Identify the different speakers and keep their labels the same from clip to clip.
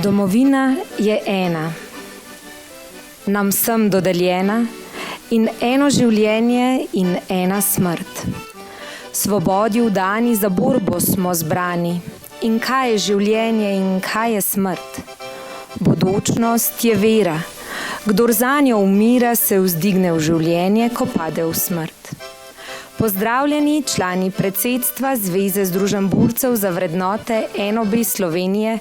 Speaker 1: Domovina je ena, nam vsem dodeljena, in eno življenje in ena smrt. Svobodi vdani za borbo smo zbrani, in kaj je življenje in kaj je smrt? Bodočnost je vera, kdor zanjo umira, se vzdigne v življenje, ko pade v smrt. Pozdravljeni člani predsedstva Zveze združenj borcev za vrednote NOB Slovenije,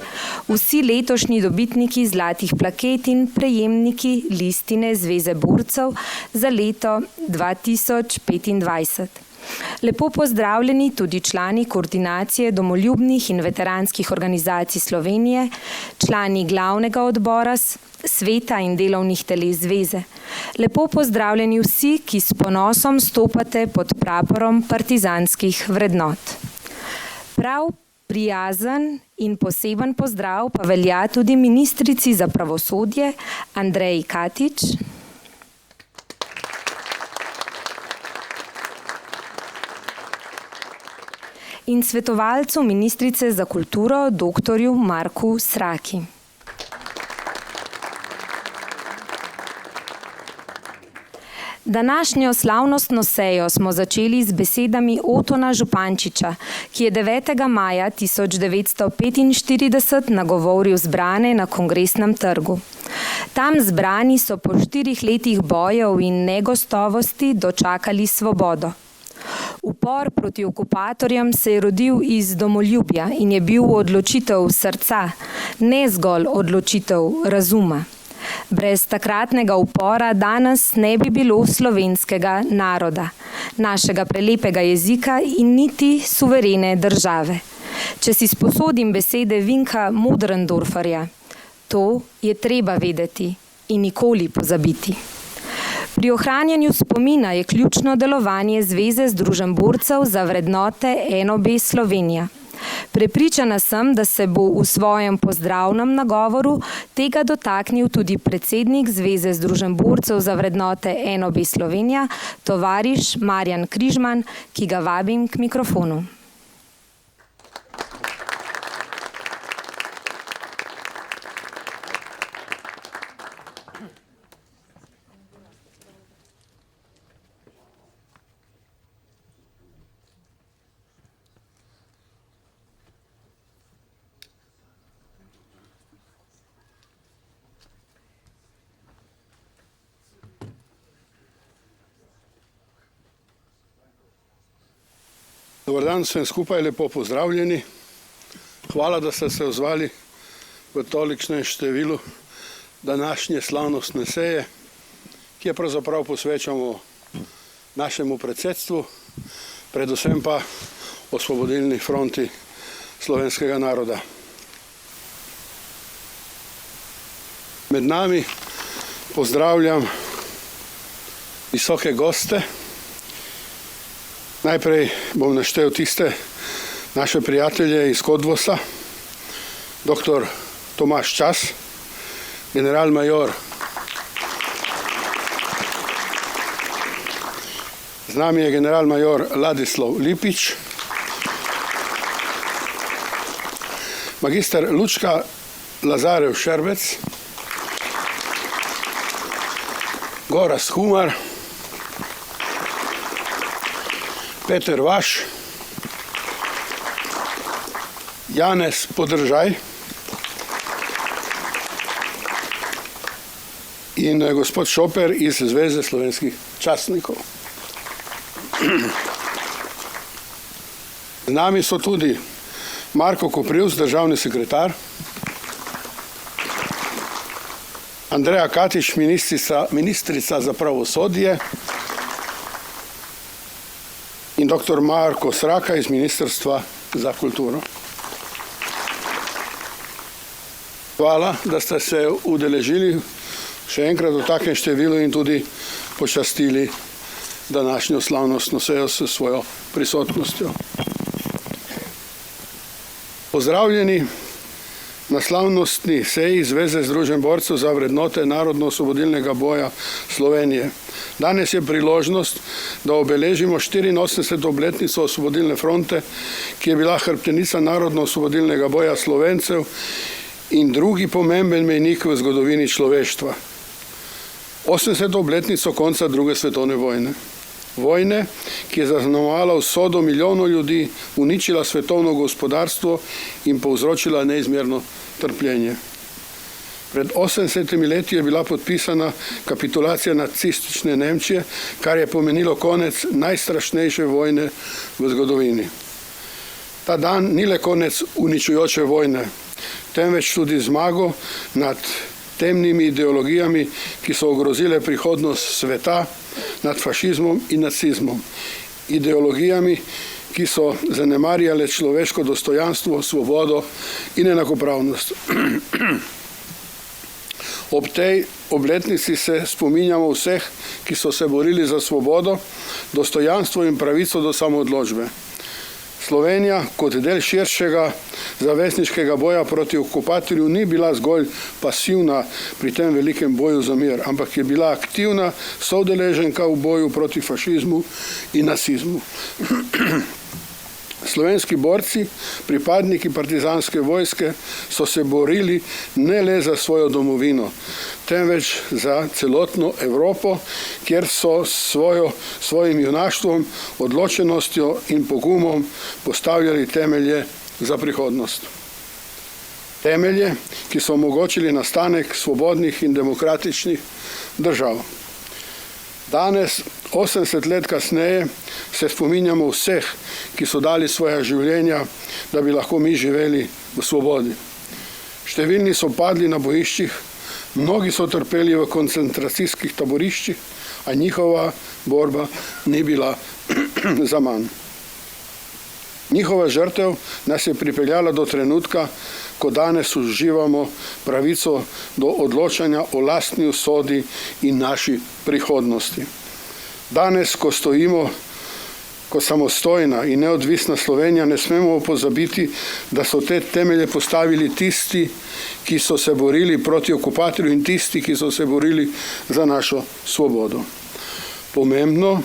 Speaker 1: vsi letošnji dobitniki zlatih plaket in prejemniki listine Zveze borcev za leto 2025. Lepo pozdravljeni tudi člani koordinacije domoljubnih in veteranskih organizacij Slovenije, člani glavnega odbora sveta in delovnih teles zveze. Lepo pozdravljeni vsi, ki s ponosom stopate pod praporom partizanskih vrednot. Prav prijazen in poseben pozdrav pa velja tudi ministrici za pravosodje Andreji Katič in svetovalcu ministrice za kulturo dr. Marku Sraki. Današnjo slavnostno sejo smo začeli z besedami Otona Župančiča, ki je 9. maja 1945 nagovoril zbrane na Kongresnem trgu. Tam zbrani so po 4 letih bojev in negostovosti dočakali svobodo. Upor proti okupatorjem se je rodil iz domoljubja in je bil odločitev srca, ne zgolj odločitev razuma. Brez takratnega upora danes ne bi bilo slovenskega naroda, našega prelepega jezika in niti suverene države. Če si sposodim besede Vinka Mödrendorferja, to je treba vedeti in nikoli pozabiti. Pri ohranjanju spomina je ključno delovanje Zveze združenj borcev za vrednote NOB Slovenija. Prepričana sem, da se bo v svojem pozdravnem nagovoru tega dotaknil tudi predsednik Zveze združenj borcev za vrednote NOB Slovenija, tovariš Marjan Križman, ki ga vabim k mikrofonu.
Speaker 2: Dobar dan, vsem skupaj lepo pozdravljeni. Hvala, da ste se odzvali v tolikšnem številu današnje slavnostne seje, ki je pravzaprav posvečamo našemu predsedstvu, predvsem pa Osvobodilni fronti slovenskega naroda. Med nami pozdravljam visoke goste. Najprej bom naštel tiste naše prijatelje iz Kodvosa, dr. Tomaž Čas, general-major. Z nami je general-major Ladislav Lipič, magister Lučka Lazarev Šerbec, Gorazd Humar, Peter Vaš, Janez Podržaj in gospod Šoper iz Zveze slovenskih častnikov. Z nami so tudi Marko Koprivc, državni sekretar, Andreja Katič, ministrica za pravosodje, in dr. Marko Sraka iz Ministrstva za kulturo. Hvala, da ste se udeležili še enkrat v takem številu in tudi počastili današnjo slavnostno sejo s svojo prisotnostjo. Pozdravljeni na slavnostni seji Zveze združenj borcev za vrednote narodno-osvobodilnega boja Slovenije. Danes je priložnost, da obeležimo 84. obletnico Osvobodilne fronte, ki je bila hrbtenica narodno-osvobodilnega boja Slovencev in drugi pomemben mejnik v zgodovini človeštva. 80. obletnico konca druge svetovne vojne. Vojne, ki je zaznamovala usodo milijonov ljudi, uničila svetovno gospodarstvo in povzročila neizmerno trpljenje. Pred 80 leti je bila podpisana kapitulacija nacistične Nemčije, kar je pomenilo konec najstrašnejše vojne v zgodovini. Ta dan ni le konec uničujoče vojne, temveč tudi zmago nad temnimi ideologijami, ki so ogrozile prihodnost sveta, nad fašizmom in nacizmom. Ideologijami, ki so zanemarjale človeško dostojanstvo, svobodo in enakopravnost. Ob tej obletnici se spominjamo vseh, ki so se borili za svobodo, dostojanstvo in pravico do samoodločbe. Slovenija kot del širšega zavezniškega boja proti okupatorju ni bila zgolj pasivna pri tem velikem boju za mir, ampak je bila aktivna soudeleženka v boju proti fašizmu in nacizmu. Slovenski borci, pripadniki partizanske vojske, so se borili ne le za svojo domovino, temveč za celotno Evropo, kjer so svojim junaštvom, odločenostjo in pogumom postavljali temelje za prihodnost. Temelje, ki so omogočili nastanek svobodnih in demokratičnih držav. Danes, 80 let kasneje, se spominjamo vseh, ki so dali svoja življenja, da bi lahko mi živeli v svobodi. Številni so padli na bojiščih, mnogi so trpeli v koncentracijskih taboriščih, a njihova borba ni bila zaman. Njihova žrtev nas je pripeljala do trenutka, ko danes uživamo pravico do odločanja o lastni usodi in naši prihodnosti. Danes, ko stojimo kot samostojna in neodvisna Slovenija, ne smemo pozabiti, da so te temelje postavili tisti, ki so se borili proti okupatorju in tisti, ki so se borili za našo svobodo. Pomembno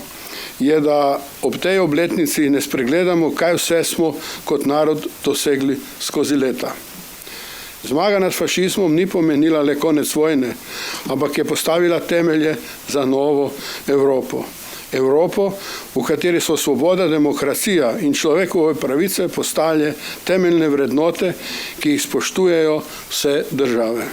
Speaker 2: je, da ob tej obletnici ne spregledamo, kaj vse smo kot narod dosegli skozi leta. Zmaga nad fašizmom ni pomenila le konec vojne, ampak je postavila temelje za novo Evropo. Evropo, v kateri so svoboda, demokracija in človekove pravice postale temeljne vrednote, ki jih spoštujejo vse države.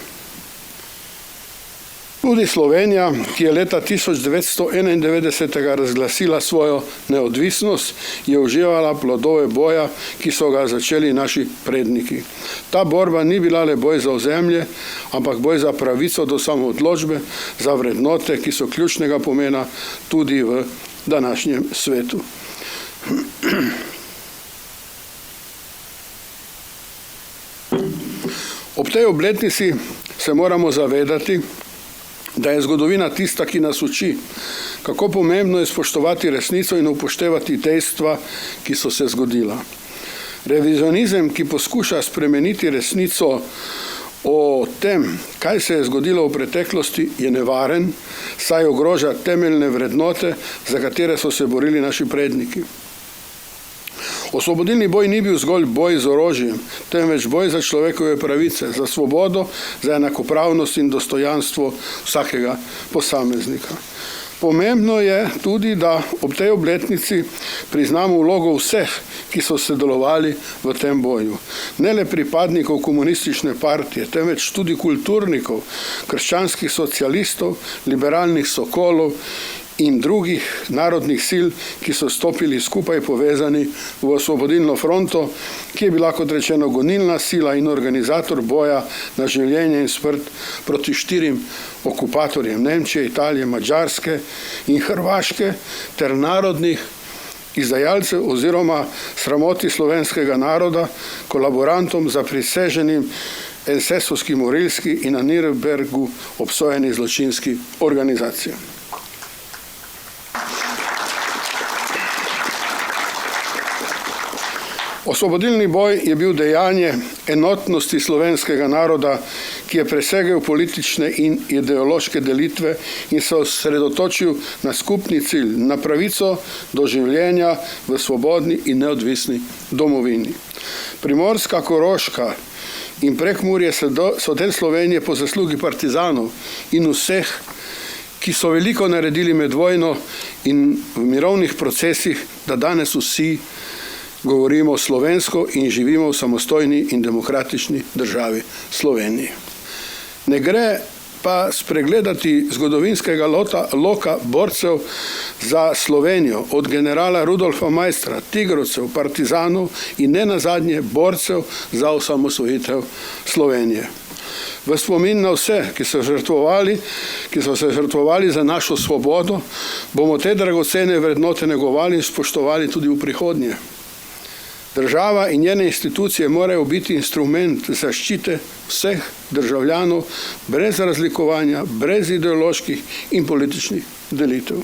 Speaker 2: Tudi Slovenija, ki je leta 1991 razglasila svojo neodvisnost, je uživala plodove boja, ki so ga začeli naši predniki. Ta borba ni bila le boj za ozemlje, ampak boj za pravico do samoodločbe, za vrednote, ki so ključnega pomena tudi v današnjem svetu. Ob tej obletnici se moramo zavedati, da je zgodovina tista, ki nas uči, kako pomembno je spoštovati resnico in upoštevati dejstva, ki so se zgodila. Revizionizem, ki poskuša spremeniti resnico o tem, kaj se je zgodilo v preteklosti, je nevaren, saj ogroža temeljne vrednote, za katere so se borili naši predniki. Osvobodilni boj ni bil zgolj boj z orožjem, temveč boj za človekove pravice, za svobodo, za enakopravnost in dostojanstvo vsakega posameznika. Pomembno je tudi, da ob tej obletnici priznamo vlogo vseh, ki so sodelovali v tem boju. Ne le pripadnikov komunistične partije, temveč tudi kulturnikov, krščanskih socialistov, liberalnih sokolov in drugih narodnih sil, ki so stopili skupaj povezani v Osvobodilno fronto, ki je bila, kot rečeno, gonilna sila in organizator boja na življenje in smrt proti 4 okupatorjem Nemčije, Italije, Madžarske in Hrvaške ter narodnih izdajalcev oziroma sramoti slovenskega naroda, kolaborantom za priseženim SS-ovski morilski in na Nürnbergu obsojeni zločinski organizacijam. Osvobodilni boj je bil dejanje enotnosti slovenskega naroda, ki je presegel politične in ideološke delitve in se osredotočil na skupni cilj, na pravico do življenja v svobodni in neodvisni domovini. Primorska, Koroška in Prekmurje so del Slovenije po zaslugi partizanov in vseh, ki so veliko naredili med vojno in v mirovnih procesih, da danes vsi govorimo slovensko in živimo v samostojni in demokratični državi Sloveniji. Ne gre pa spregledati zgodovinskega loka borcev za Slovenijo, od generala Rudolfa Maistra, tigrovcev, partizanov in ne nazadnje borcev za osamosvojitev Slovenije. V spomin na vse, ki so se žrtvovali za našo svobodo, bomo te dragocene vrednote negovali in spoštovali tudi v prihodnje. Država in njene institucije morajo biti instrument zaščite vseh državljanov brez razlikovanja, brez ideoloških in političnih delitev.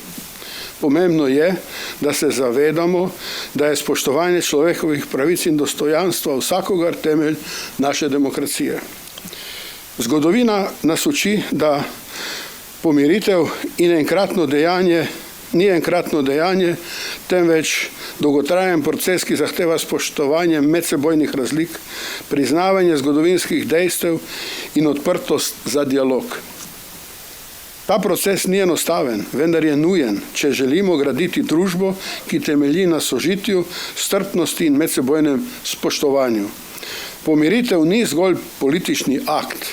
Speaker 2: Pomembno je, da se zavedamo, da je spoštovanje človekovih pravic in dostojanstva vsakogar temelj naše demokracije. Zgodovina nas uči, da pomiritev in ni enkratno dejanje, temveč dolgotrajen proces, ki zahteva spoštovanje medsebojnih razlik, priznavanje zgodovinskih dejstev in odprtost za dialog. Ta proces ni enostaven, vendar je nujen, če želimo graditi družbo, ki temelji na sožitju, strpnosti in medsebojnem spoštovanju. Pomiritev ni zgolj politični akt,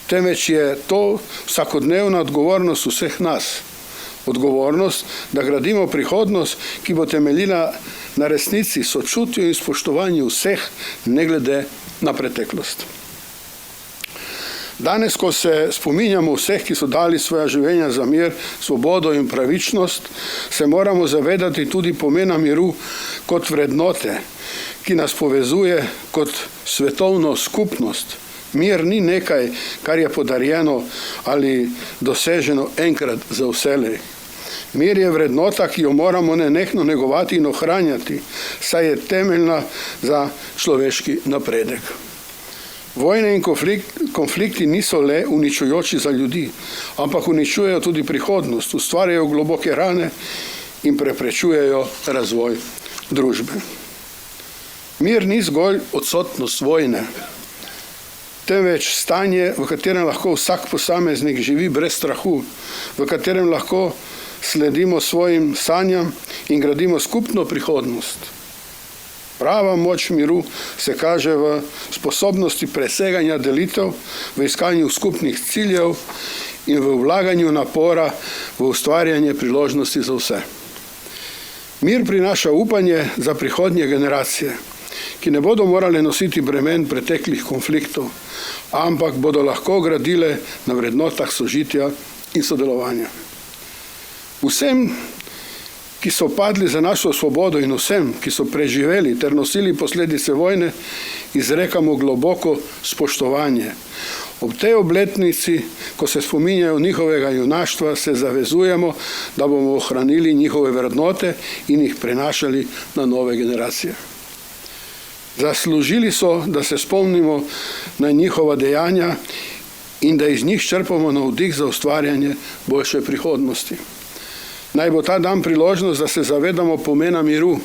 Speaker 2: temveč je to vsakodnevna odgovornost vseh nas. Odgovornost, da gradimo prihodnost, ki bo temeljila na resnici, sočutju in spoštovanju vseh, ne glede na preteklost. Danes, ko se spominjamo vseh, ki so dali svoja življenja za mir, svobodo in pravičnost, se moramo zavedati tudi pomena miru kot vrednote, ki nas povezuje kot svetovno skupnost. Mir ni nekaj, kar je podarjeno ali doseženo enkrat za vselej. Mir je vrednota, ki jo moramo nenehno negovati in ohranjati, saj je temeljna za človeški napredek. Vojne in konflikti niso le uničujoči za ljudi, ampak uničujejo tudi prihodnost, ustvarjajo globoke rane in preprečujejo razvoj družbe. Mir ni zgolj odsotnost vojne, temveč stanje, v katerem lahko vsak posameznik živi brez strahu, v katerem lahko sledimo svojim sanjam in gradimo skupno prihodnost. Prava moč miru se kaže v sposobnosti preseganja delitev, v iskanju skupnih ciljev in v vlaganju napora v ustvarjanje priložnosti za vse. Mir prinaša upanje za prihodnje generacije, ki ne bodo morali nositi bremen preteklih konfliktov, ampak bodo lahko gradile na vrednotah sožitja in sodelovanja. Vsem, ki so padli za našo svobodo in vsem, ki so preživeli ter nosili posledice vojne, izrekamo globoko spoštovanje. Ob tej obletnici, ko se spominjajo njihovega junaštva, se zavezujemo, da bomo ohranili njihove vrednote in jih prenašali na nove generacije. Zaslužili so, da se spomnimo na njihova dejanja in da iz njih črpamo navdih za ustvarjanje boljše prihodnosti. Naj bo ta dan priložnost, da se zavedamo pomena miru,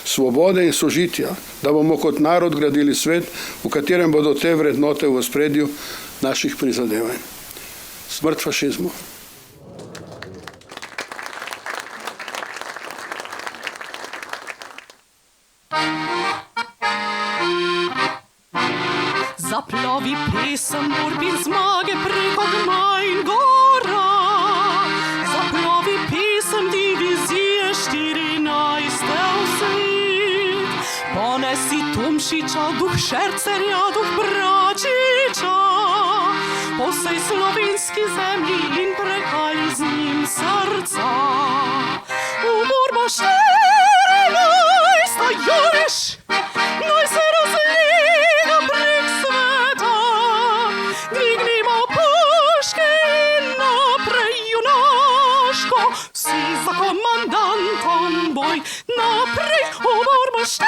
Speaker 2: svobode in sožitja, da bomo kot narod gradili svet, v katerem bodo te vrednote v ospredju naših prizadevanj. Smrt fašizmu.
Speaker 3: Zaplovi pesem borbi zmage preko dna in gora. Zaplovi pesem divizije 14. svet. Ponesi Tomšiča, duh Šercerja, duh Bračiča, po vsej slovenski zemlji in prekali z njim srca. V borbo 14. Juriš, naj se razlega prek sveta. Dvignimo puške in naprej junaško, vsi za komandantom boj. Naprej v borbo 14.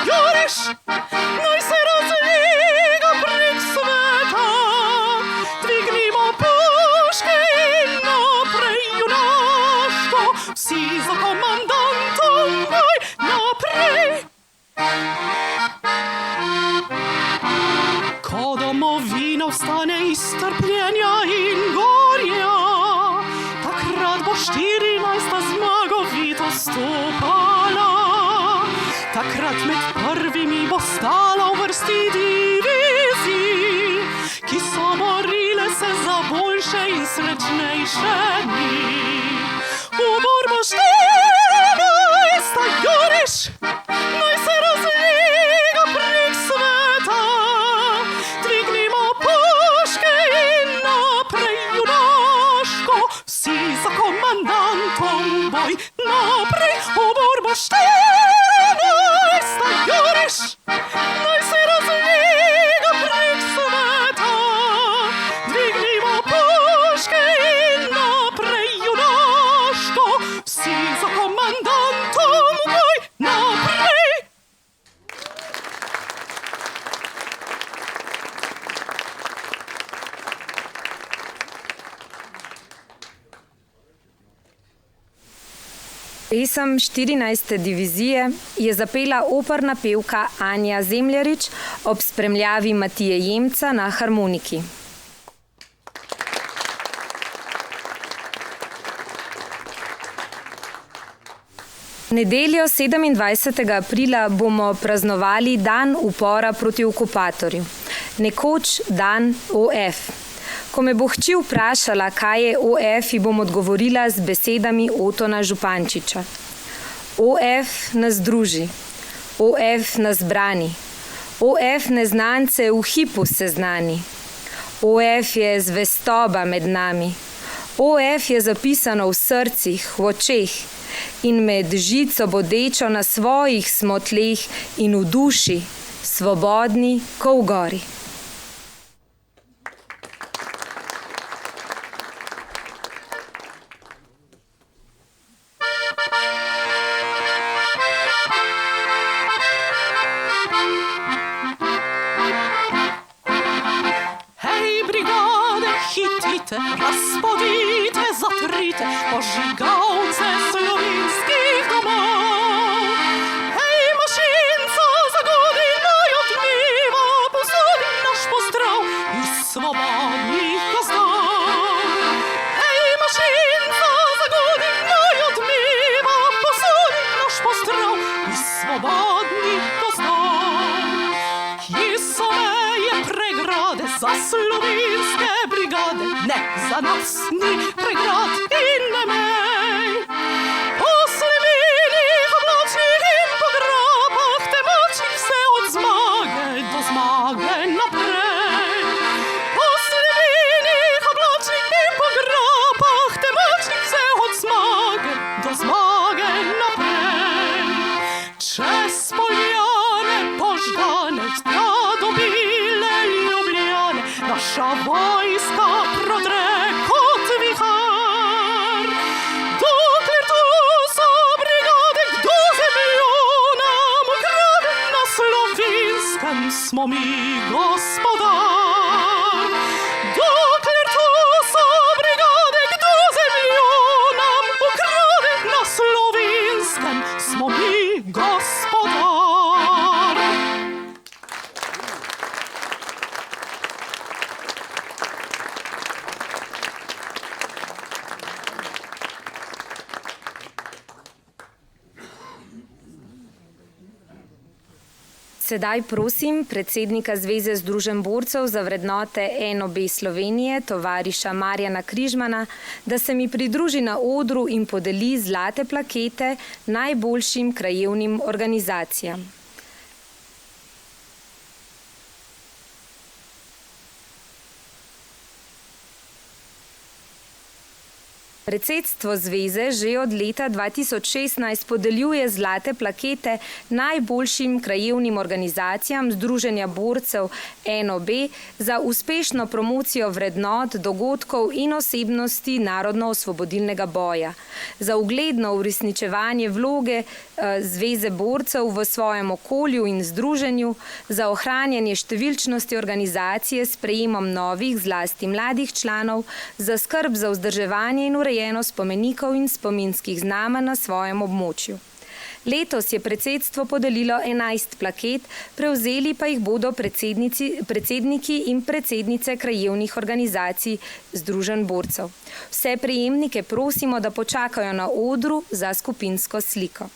Speaker 3: Juriš, naj se razlega prek sveta. Dvignimo puške in naprej junaško, vsi za komandantom boj. Naprej ne vstane iz trpljenja in gorja, takrat bo 14. zmagovito stopala. Takrat med prvimi bo stala v vrsti divizij, ki so borile se za boljše in srečnejše dni. V borbo 14. juriš, naj se razlega prek sveta. Dvignimo puške in naprej junaško, vsi za komandantom boj naprej. V borbo 14. juriš, naj se razlega prek sveta. Dvignimo puške in naprej junaško, vsi za komandantom boj naprej.
Speaker 1: Pesem 14. divizije je zapela operna pevka Anja Zemljarič ob spremljavi Matije Jemca na harmoniki. Nedeljo 27. aprila bomo praznovali dan upora proti okupatorju, nekoč dan OF. Ko me bo hči vprašala, kaj je OF, ji bom odgovorila z besedami Otona Župančiča. OF nas druži, OF nas brani, OF neznance v hipu seznani, OF je zvestoba med nami, OF je zapisano v srcih, v očeh in med žico bodečo na svojih smo tleh in v duši, svobodni, ko v gori.
Speaker 3: Razpodite, zatrite požigalce slovenskih domov. Hej, mašinca, zagodi naj odmeva, posodi naš pozdrav iz svobodnih gozdov. Hej, mašinca, zagodi naj odmeva, posodi naš pozdrav iz svobodnih gozdov. Kje so meje pregrade za slovenske brigade? Ne, za nas ni pregrad in ne mej. Po slemenih oblačnih in po grapah temačih vse od zmage do zmage naprej. Po slemenih oblačnih in po grapah temačih vse od zmage do zmage naprej. Čez poljane požgane, tja dobile Ljubljane, naša vojska prodre kot vihar. Dokler tu so brigade, kdo zemljo nam ukrade, na Slovinskem smo mi gospodar. Dokler tu so brigade, kdo zemljo nam ukrade, na Slovinskem smo mi gospodar.
Speaker 1: Sedaj prosim predsednika Zveze združenj borcev za vrednote NOB Slovenije, tovariša Marjana Križmana, da se mi pridruži na odru in podeli zlate plakete najboljšim krajevnim organizacijam. Predsedstvo Zveze že od leta 2016 podeljuje zlate plakete najboljšim krajevnim organizacijam Združenja borcev NOB za uspešno promocijo vrednot, dogodkov in osebnosti narodno-osvobodilnega boja, za ugledno uresničevanje vloge Zveze borcev v svojem okolju in združenju, za ohranjanje številčnosti organizacije s prejemom novih, zlasti mladih članov, za skrb za vzdrževanje in urejenost spomenikov in spominskih znamenj na svojem območju. Letos je predsedstvo podelilo 11 plaket, prevzeli pa jih bodo predsedniki in predsednice krajevnih organizacij Združenj borcev. Vse prejemnike prosimo, da počakajo na odru za skupinsko sliko.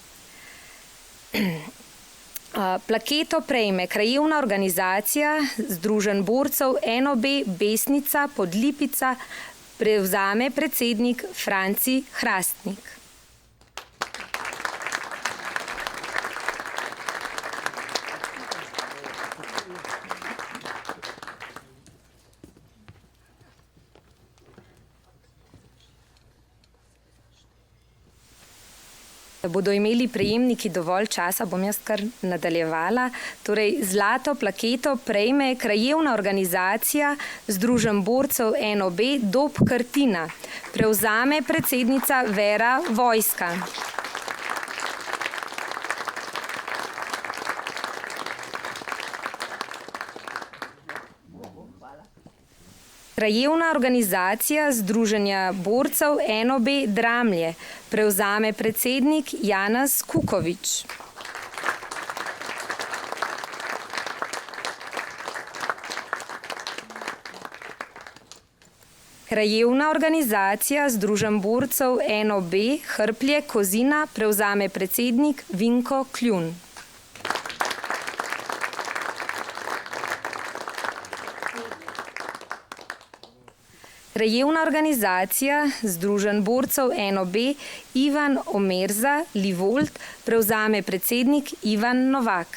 Speaker 1: Plaketo prejme krajevna organizacija Združenj borcev NOB Besnica Podlipica, prevzame predsednik Franci Hrastnik. Da bodo imeli prejemniki dovolj časa, bom jaz kar nadaljevala. Torej, zlato plaketo prejme krajevna organizacija Združenj borcev NOB Dob Krtina. Prevzame predsednica Vera Vojska. Krajevna organizacija Združenja borcev NOB Dramlje. Prevzame predsednik Janez Kukovič. Krajevna organizacija Združenj borcev NOB Hrplje Kozina. Prevzame predsednik Vinko Kljun. Krajevna organizacija Združenj borcev NOB Ivan Omerza Livold. Prevzame predsednik Ivan Novak.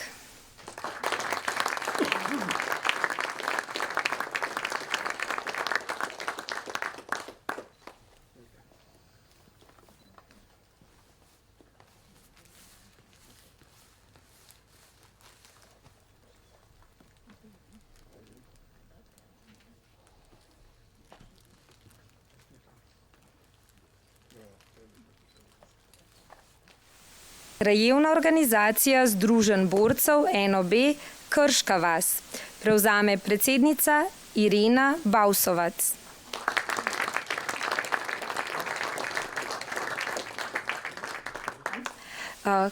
Speaker 1: Krajevna organizacija Združenj borcev NOB Krška vas. Prevzame predsednica Irena Bausovac.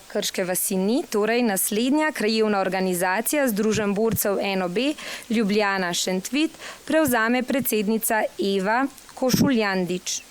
Speaker 1: Krške vasi ni, torej naslednja krajevna organizacija Združenj borcev NOB Ljubljana Šentvit. Prevzame predsednica Eva Košuljandič.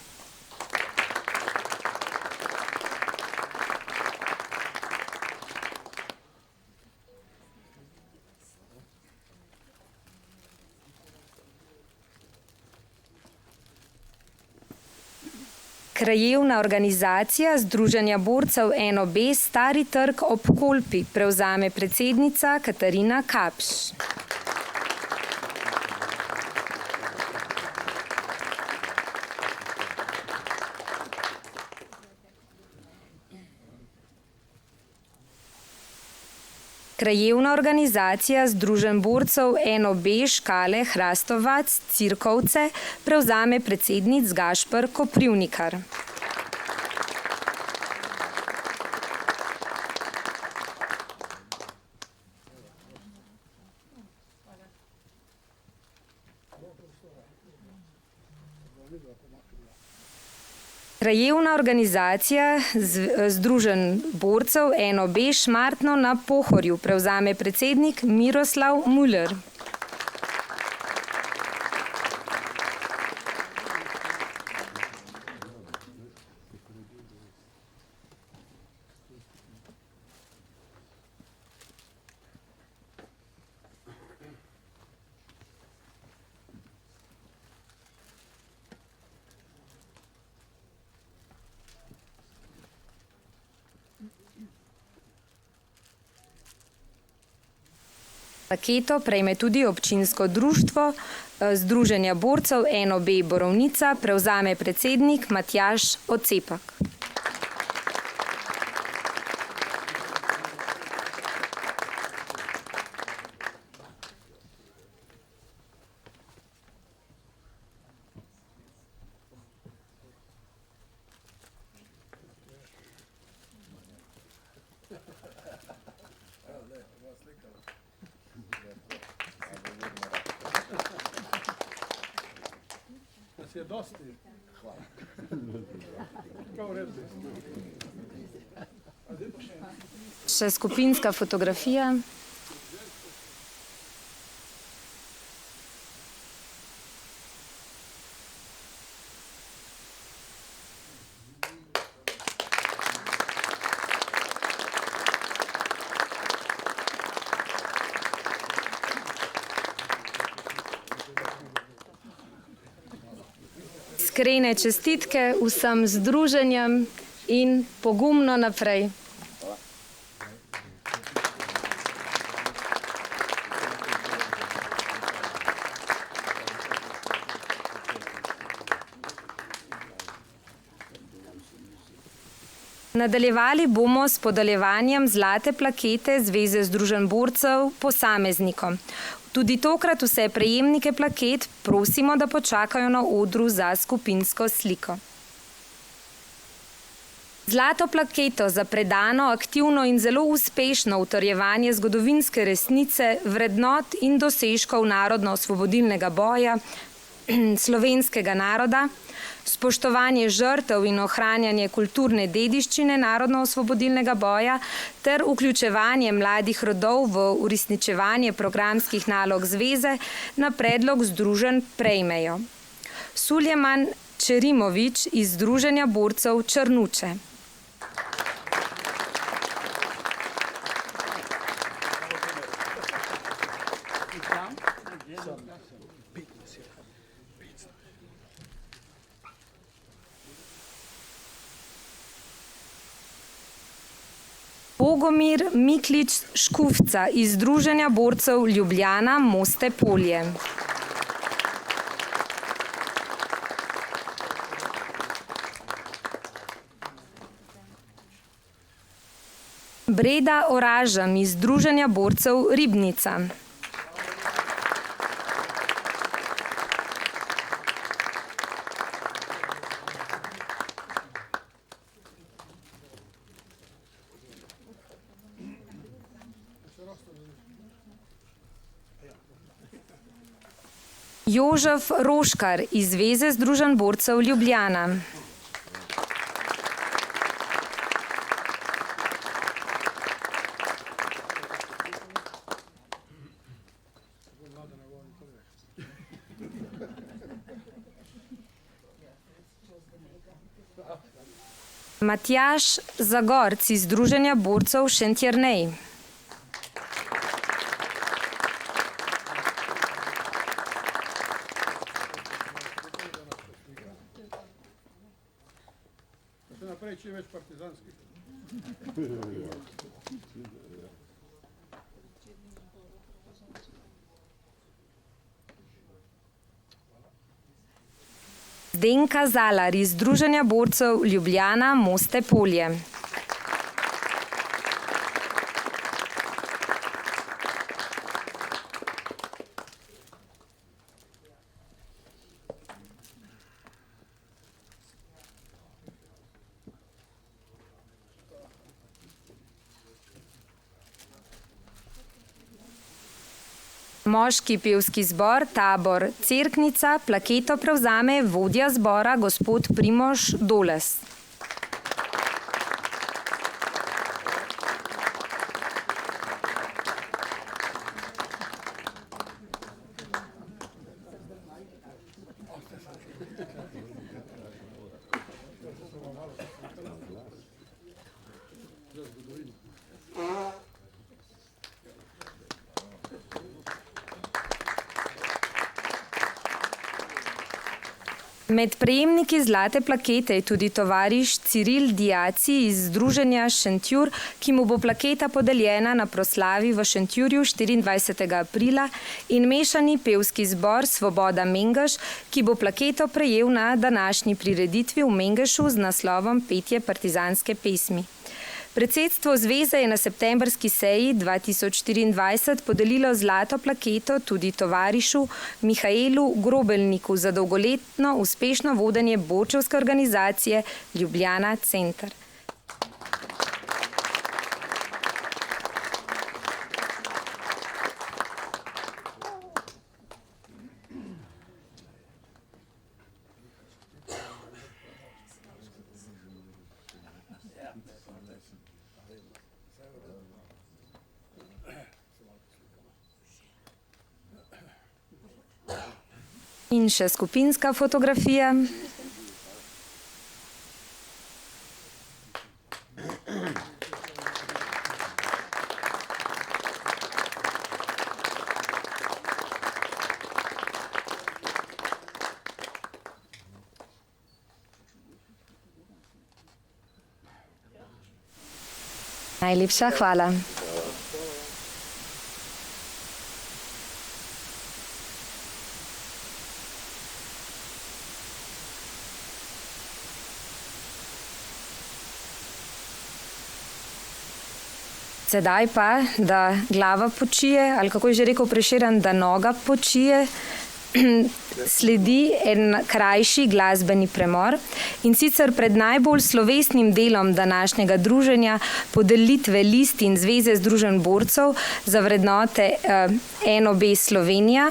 Speaker 1: Krajevna organizacija Združenja borcev NOB Stari trg ob Kolpi. Prevzame predsednica Katarina Kapš. Krajevna organizacija Združenj borcev NOB Škale Hrastovac Cirkovce. Prevzame predsednik Gašper Koprivnikar. Krajevna organizacija Združenj borcev NOB Šmartno na Pohorju. Prevzame predsednik Miroslav Muller. Plaketo prejme tudi občinsko društvo Združenja borcev NOB Borovnica. Prevzame predsednik Matjaž Ocepak.
Speaker 2: Je dosti. Hvala. Kao red.
Speaker 1: Še skupinska fotografija. Iskrene čestitke vsem združenjem in pogumno naprej. Nadaljevali bomo s podeljevanjem zlate plakete Zveze združenj borcev posameznikom. Tudi tokrat vse prejemnike plaket prosimo, da počakajo na odru za skupinsko sliko. Zlato plaketo za predano, aktivno in zelo uspešno utrjevanje zgodovinske resnice, vrednot in dosežkov narodno-osvobodilnega boja slovenskega naroda, spoštovanje žrtev in ohranjanje kulturne dediščine narodno-osvobodilnega boja ter vključevanje mladih rodov v uresničevanje programskih nalog zveze na predlog združenj prejmejo. Suljeman Čerimović iz Združenja borcev Črnuče. Bogomir Miklič Škufca iz Združenja borcev Ljubljana Moste Polje. Breda Oražam iz Združenja borcev Ribnica. Jožef Roškar iz Zveze združenj borcev Ljubljana. Matjaž Zagorc iz Združenja borcev Šentjernej.
Speaker 2: Naprej, čim več partizanskih.
Speaker 1: Zdenka Zalar iz Združenja borcev Ljubljana Moste Polje. Moški pevski zbor Tabor Cerknica plaketo prevzame vodja zbora gospod Primož Doles. Med prejemniki zlate plakete je tudi tovariš Ciril Diaci iz Združenja Šentjur, ki mu bo plaketa podeljena na proslavi v Šentjurju 24. aprila, in mešani pevski zbor Svoboda Mengeš, ki bo plaketo prejel na današnji prireditvi v Mengešu z naslovom Petje partizanske pesmi. Predsedstvo zveze je na septembrski seji 2024 podelilo zlato plaketo tudi tovarišu Mihaelu Grobelniku za dolgoletno uspešno vodenje borčevske organizacije Ljubljana Center. In še skupinska fotografija. Najlepša hvala. Sedaj pa, da glava počije, ali kako je že rekel Prešeren, da noga počije, sledi en krajši glasbeni premor, in sicer pred najbolj slovesnim delom današnjega druženja, podelitve listin Zveze združenj borcev za vrednote NOB Slovenija,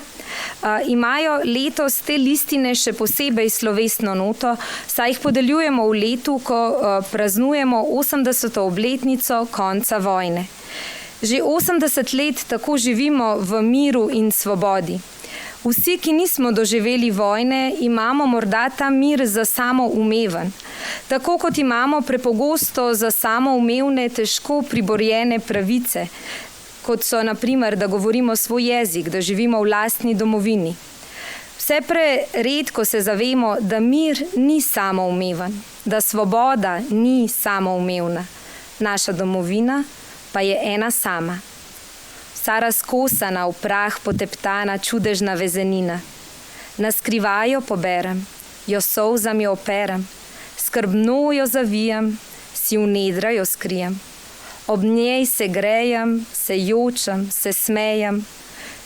Speaker 1: imajo letos te listine še posebej slovesno noto, saj jih podeljujemo v letu, ko praznujemo 80. obletnico konca vojne. Že 80 let tako živimo v miru in svobodi. Vsi, ki nismo doživeli vojne, imamo morda ta mir za samoumeven. Tako kot imamo prepogosto za samoumevne, težko priborjene pravice, kot so na primer, da govorimo svoj jezik, da živimo v lastni domovini. Vse preredko se zavemo, da mir ni samoumeven, da svoboda ni samoumevna. Naša domovina pa je ena sama. Vsa razkosana, v prah poteptana, čudežna vezenina. Na skrivajo poberem, jo solzami operem, skrbno jo zavijam, si v nedra jo skrijem. Ob njej se grejem, se jočem, se smejem,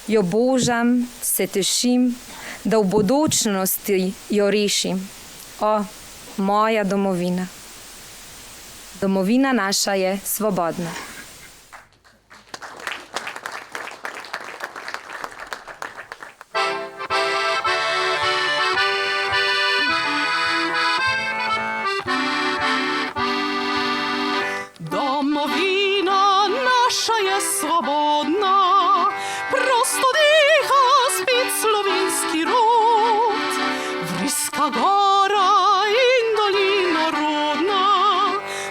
Speaker 1: jo božam, se tešim, da v bodočnosti jo rešim. O, moja domovina. Domovina naša je svobodna.
Speaker 3: Domovina naša je svobodna, prosto diha spet slovenski rod. Vriska gora in dolina rodna,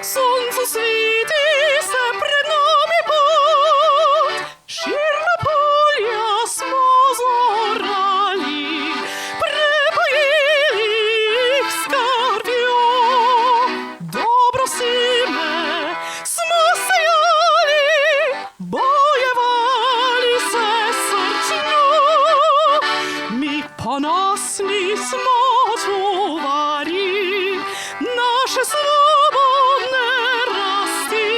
Speaker 3: soncu sveti se pred nami pot. Širna polja smo zorali, prepojili jih s krvjo. Dobro si me smo sejali, bojevali se srčno. Mi ponosni smo čuvari naše svobodne rasti.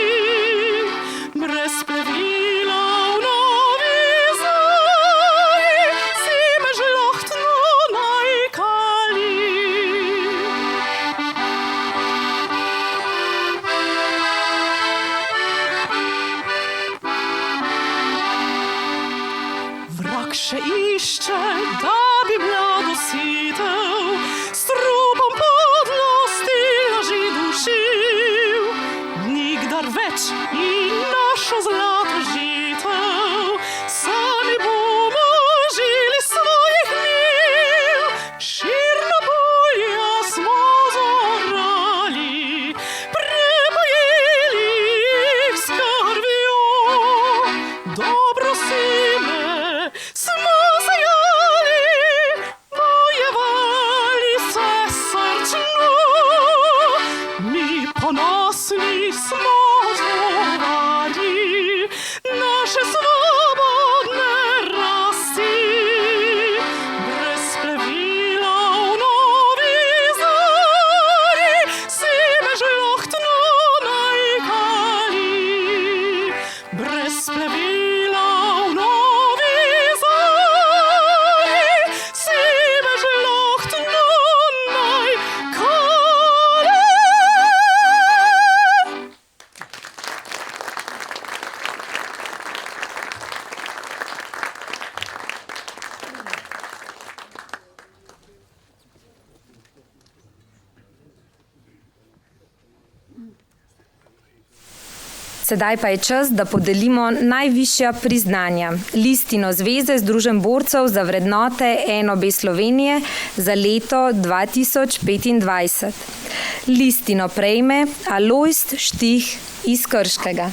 Speaker 3: Brez plevila v novi zori si me žlohtno najkali. Vrak še išče, da bi mlado sitev, s trupom podlosti laži dušil. Nikdar več in našo zlato žitev, sami bomo žili svojih mil. Širna polja smo zorali, prepojili jih s krvjo. Dobro si me smo sejali, bojevali
Speaker 1: Sedaj pa je čas, da podelimo najvišja priznanja. Listino Zveze Združenj borcev za vrednote NOB Slovenije za leto 2025. Listino prejme Alojz Štih iz Krškega.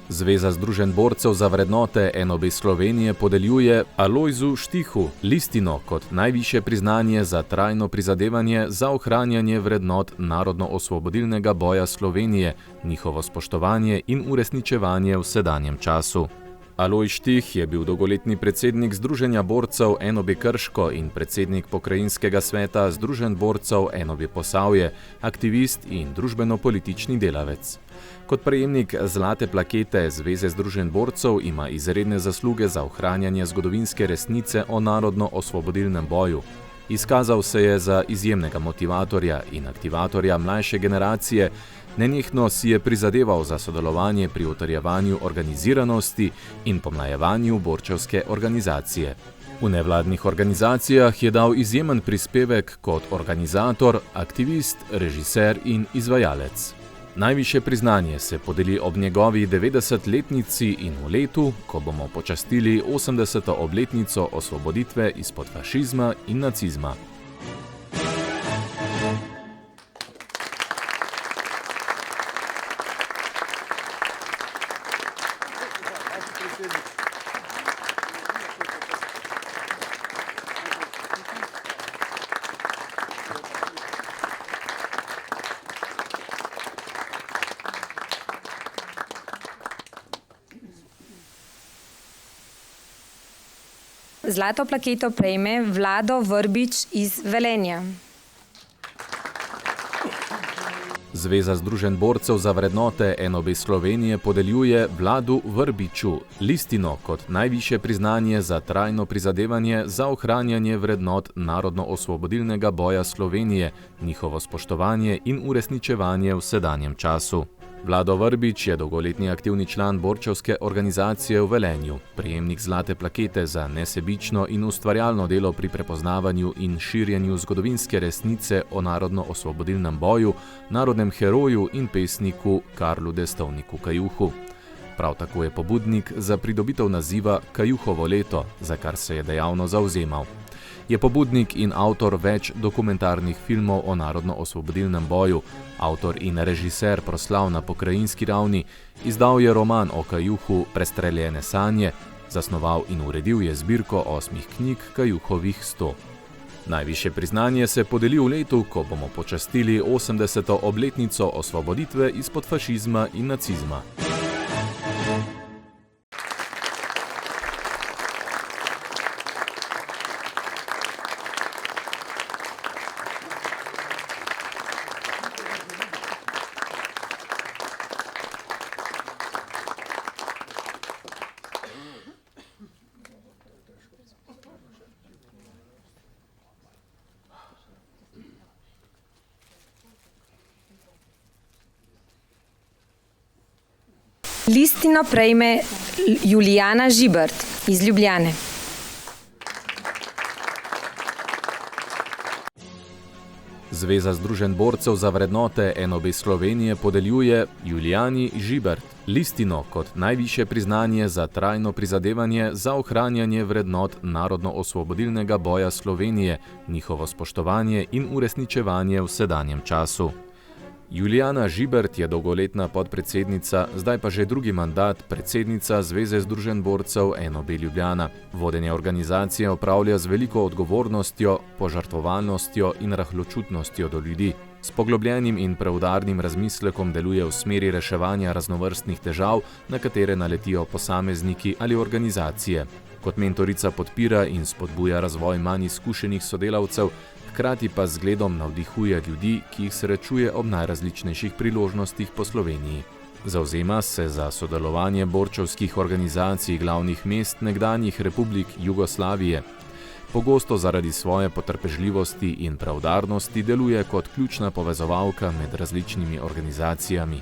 Speaker 4: Zveza Združenj borcev za vrednote NOB Slovenije podeljuje Alojzu Štihu listino kot najvišje priznanje za trajno prizadevanje za ohranjanje vrednot narodno-osvobodilnega boja Slovenije, njihovo spoštovanje in uresničevanje v sedanjem času. Alojz Štih je bil dolgoletni predsednik Združenja borcev NOB Krško in predsednik pokrajinskega sveta Združenj borcev NOB Posavje, aktivist in družbeno-politični delavec. Kot prejemnik zlate plakete Zveze Združenj borcev ima izredne zasluge za ohranjanje zgodovinske resnice o narodno-osvobodilnem boju. Izkazal se je za izjemnega motivatorja in aktivatorja mlajše generacije, nenehno si je prizadeval za sodelovanje pri utrjevanju organiziranosti in pomlajevanju borčevske organizacije. V nevladnih organizacijah je dal izjemen prispevek kot organizator, aktivist, režiser in izvajalec. Najvišje priznanje se podeli ob njegovi 90-letnici in v letu, ko bomo počastili 80. obletnico osvoboditve izpod fašizma in nacizma.
Speaker 1: Zlato plaketo prejme Vlado Vrbič iz Velenja.
Speaker 4: Zveza Združenj borcev za vrednote NOB Slovenije podeljuje Vladu Vrbiču listino kot najvišje priznanje za trajno prizadevanje za ohranjanje vrednot narodno-osvobodilnega boja Slovenije, njihovo spoštovanje in uresničevanje v sedanjem času. Vlado Vrbič je dolgoletni aktivni član borčevske organizacije v Velenju, prejemnik zlate plakete za nesebično in ustvarjalno delo pri prepoznavanju in širjenju zgodovinske resnice o narodno-osvobodilnem boju, narodnem heroju in pesniku Karlu Destovniku Kajuhu. Prav tako je pobudnik za pridobitev naziva Kajuhovo leto, za kar se je dejavno zavzemal. Je pobudnik in avtor več dokumentarnih filmov o narodno-osvobodilnem boju, avtor in režiser proslav na pokrajinski ravni, izdal je roman o Kajuhu Prestreljene sanje, zasnoval in uredil je zbirko 8 knjig Kajuhovih 100. Najvišje priznanje se podeli v letu, ko bomo počastili 80. obletnico osvoboditve izpod fašizma in nacizma.
Speaker 1: Listino prejme Julijana Žibert iz Ljubljane.
Speaker 4: Zveza Združenj borcev za vrednote NOB Slovenije podeljuje Julijani Žibert listino kot najvišje priznanje za trajno prizadevanje za ohranjanje vrednot narodno-osvobodilnega boja Slovenije, njihovo spoštovanje in uresničevanje v sedanjem času. Julijana Žibert je dolgoletna podpredsednica, zdaj pa že drugi mandat predsednica Zveze Združenj borcev NOB Ljubljana. Vodenje organizacije opravlja z veliko odgovornostjo, požrtvovalnostjo in rahločutnostjo do ljudi. S poglobljenim in preudarnim razmislekom deluje v smeri reševanja raznovrstnih težav, na katere naletijo posamezniki ali organizacije. Kot mentorica podpira in spodbuja razvoj manj izkušenih sodelavcev, hkrati pa z zgledom navdihuje ljudi, ki jih srečuje ob najrazličnejših priložnostih po Sloveniji. Zavzema se za sodelovanje borčevskih organizacij glavnih mest nekdanjih republik Jugoslavije. Pogosto zaradi svoje potrpežljivosti in preudarnosti deluje kot ključna povezovalka med različnimi organizacijami.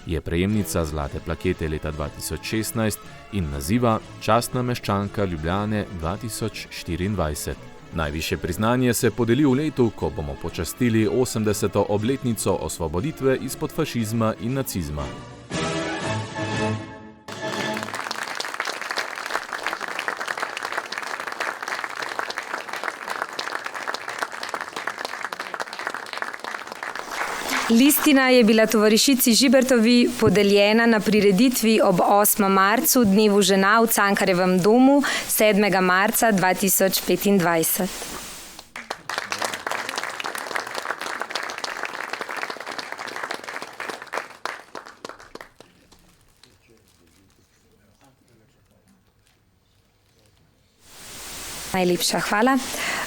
Speaker 4: Je prejemnica zlate plakete leta 2016 in naziva Častna meščanka Ljubljane 2024. Najvišje priznanje se podeli v letu, ko bomo počastili 80. obletnico osvoboditve izpod fašizma in nacizma.
Speaker 1: Listina je bila tovarišici Žibertovi podeljena na prireditvi ob 8. marcu, dnevu žena v Cankarjevem domu 7. marca 2025. Najlepša hvala.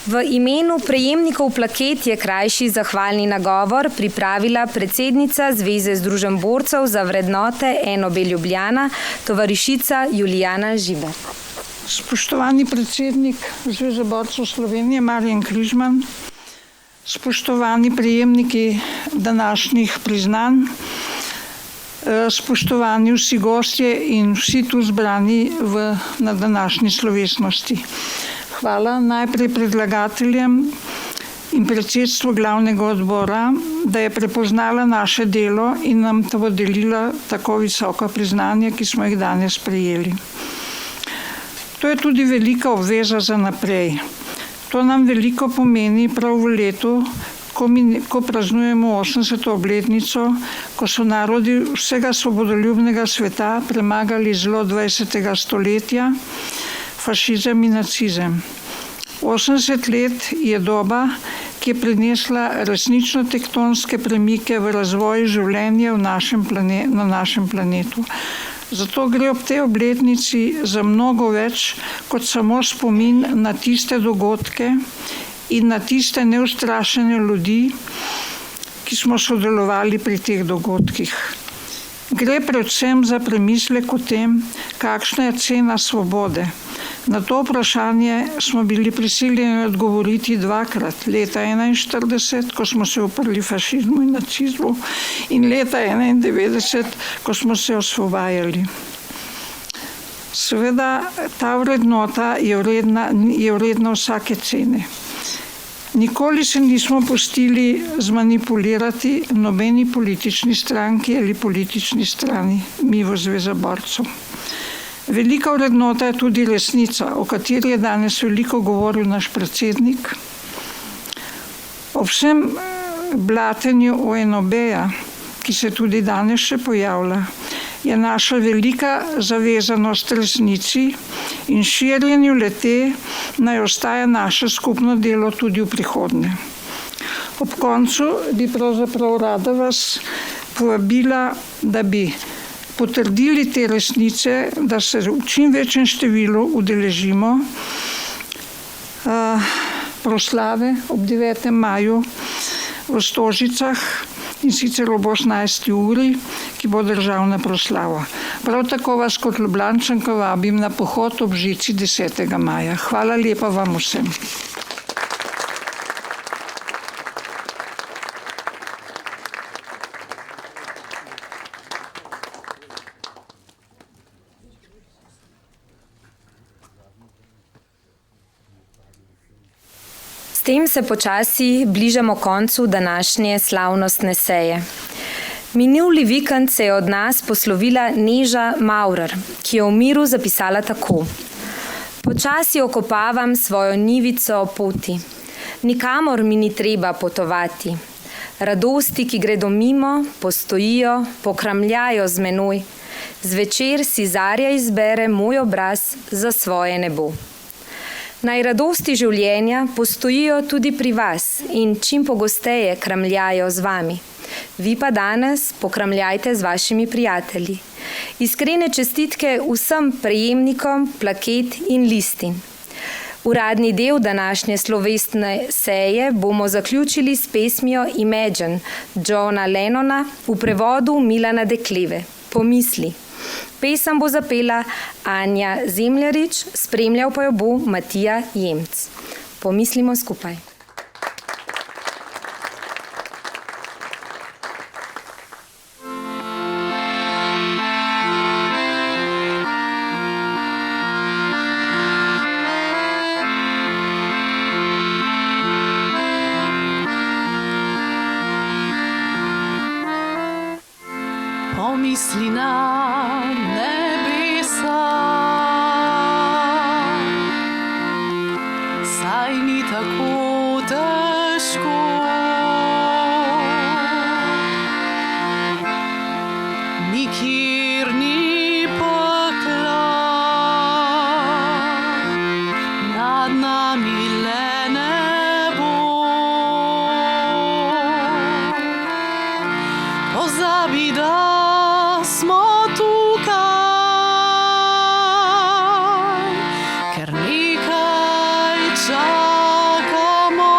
Speaker 1: V imenu prejemnikov plaket je krajši zahvalni nagovor pripravila predsednica Zveze združenj borcev za vrednote NOB Ljubljana, tovarišica Julijana Žibert.
Speaker 5: Spoštovani predsednik Zveze borcev Slovenije Marjan Križman, spoštovani prejemniki današnjih priznanj, spoštovani vsi gostje in vsi tu zbrani na današnji slovesnosti. Hvala najprej predlagateljem in predsedstvu glavnega odbora, da je prepoznala naše delo in nam podelila tako visoko priznanje, ki smo jih danes prejeli. To je tudi velika obveza za naprej. To nam veliko pomeni prav v letu, ko praznujemo 80. obletnico, ko so narodi vsega svobodoljubnega sveta premagali zlo 20. stoletja, fašizem in nacizem. 80 let je doba, ki je prinesla resnično tektonske premike v razvoju življenja na našem planetu. Zato gre ob tej obletnici za mnogo več kot samo spomin na tiste dogodke in na tiste neustrašene ljudi, ki smo sodelovali pri teh dogodkih. Gre predvsem za premislek o tem, kakšna je cena svobode. Na to vprašanje smo bili prisiljeni odgovoriti dvakrat, leta 1941, ko smo se uprli fašizmu in nacizmu, in leta 1991, ko smo se osvobajali. Seveda, ta vrednota je vredna vsake cene. Nikoli se nismo pustili zmanipulirati nobeni politični stranki ali politični strani, mi v Zvezi borcev. Velika vrednota je tudi resnica, o kateri je danes veliko govoril naš predsednik. Ob vsem blatenju ONOB-ja, ki se tudi danes še pojavlja, je naša velika zavezanost resnici in širjenju le-te naj ostaja naše skupno delo tudi v prihodnje. Ob koncu bi pravzaprav rada vas povabila, da bi potrdili te resnice, da se v čim večjem številu udeležimo proslave ob 9. maju v Stožicah in sicer ob 18. uri, ki bo državna proslava. Prav tako vas kot Ljubljančanko vabim na pohod ob žici 10. maja. Hvala lepa vam vsem.
Speaker 1: S tem se počasi bližamo koncu današnje slavnostne seje. Minuli vikend se je od nas poslovila Neža Maurer, ki je v miru zapisala tako. Počasi okopavam svojo njivico poti. Nikamor mi ni treba potovati. Radosti, ki gredo mimo, postojijo, pokramljajo z menoj. Zvečer si zarja izbere moj obraz za svoje nebo. Naj radosti življenja postojijo tudi pri vas in čim pogosteje kramljajo z vami. Vi pa danes pokramljajte z vašimi prijatelji. Iskrene čestitke vsem prejemnikom plaket in listin. Uradni del današnje slovesne seje bomo zaključili s pesmijo Imagine Johna Lennona v prevodu Milana Dekleve. Pomisli. Pesem bo zapela Anja Zemljarič, spremljal pa jo bo Matija Jemc. Pomislimo skupaj.
Speaker 3: pomisli na nebesa, saj ni tako težko. Nikjer ni pekla, nad nami le nebo. Pozabi, da smo tukaj, ker nekaj čakamo.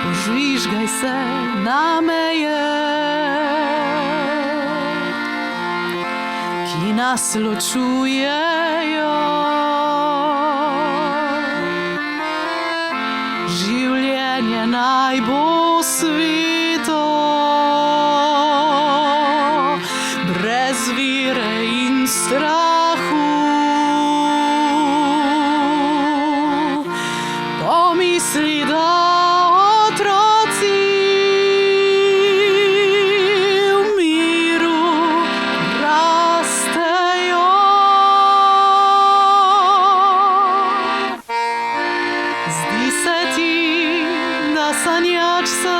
Speaker 3: Požvižgaj se na meje, ki nas ločujejo. Življenje naj bo sveto, brez vire in strahu. Pomisli, da otroci v miru rastejo. Zdi se ti, da sanjač sem,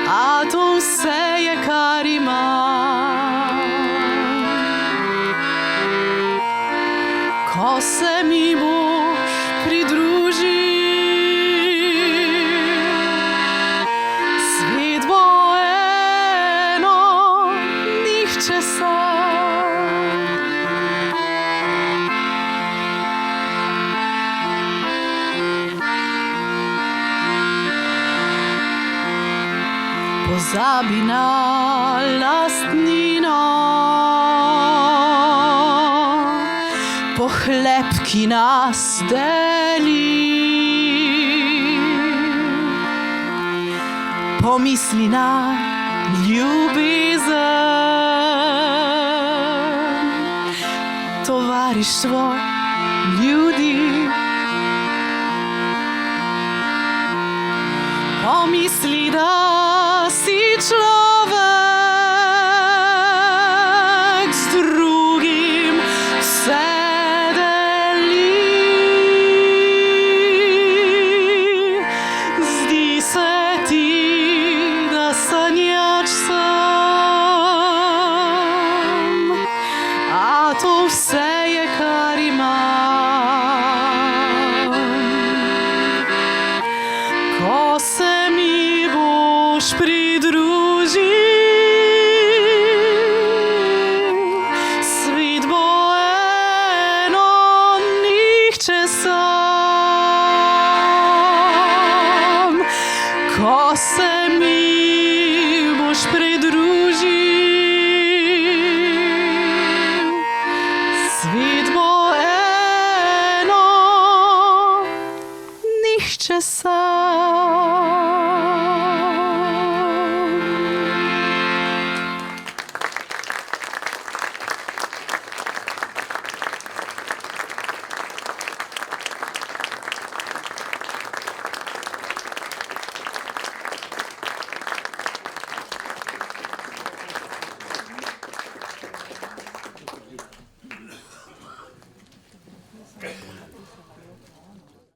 Speaker 3: a to vse je, kar imam. Ko se mi boš pridružil, svet bo eno, nihče sam. Pozabi na lastnino, pohlep, ki nas deli. Pomisli na ljubezen, tovarištvo ljudi. Pomisli, da si človek, z drugim vse deli. Zdi se ti, da sanjač sem, a to vse je, kar imam. Ko se mi boš pridružil, svet bo eno, nihče sam. Ko se mi boš pridružil, svet bo eno, nihče sam.